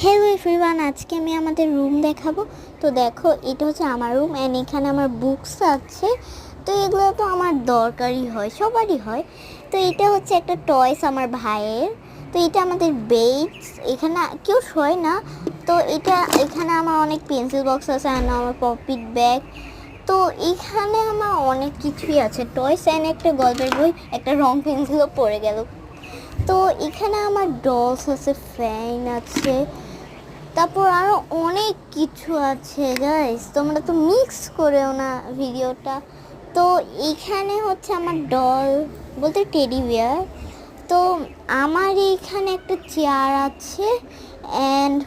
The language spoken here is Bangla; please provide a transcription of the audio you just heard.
হ্যালো এভরিওয়ান, আজকে আমি আমাদের রুম দেখাবো। তো দেখো, এটা হচ্ছে আমার রুম অ্যান্ড এখানে আমার বুকস আছে। তো এগুলো তো আমার দরকারই হয়, সবারই হয়। তো এটা হচ্ছে একটা টয়স আমার ভাইয়ের। তো এটা আমাদের বেডস, এখানে কেউ শোয় না। তো এখানে আমার অনেক পেন্সিল বক্স আছে আর আমার পপিট ব্যাগ। তো এখানে আমার অনেক কিছুই আছে, টয়স অ্যান্ড একটা গল্পের বই, একটা রং পেন্সিলও পড়ে গেল। তো এখানে আমার ডলস আছে, ফ্যান আছে, তারপর আরও অনেক কিছু আছে গাইস, তোমরা তো মিক্স করেও না ভিডিওটা। তো এখানে হচ্ছে আমার ডল বলতে টেডি বিয়ার। তো আমার এইখানে একটা চেয়ার আছে অ্যান্ড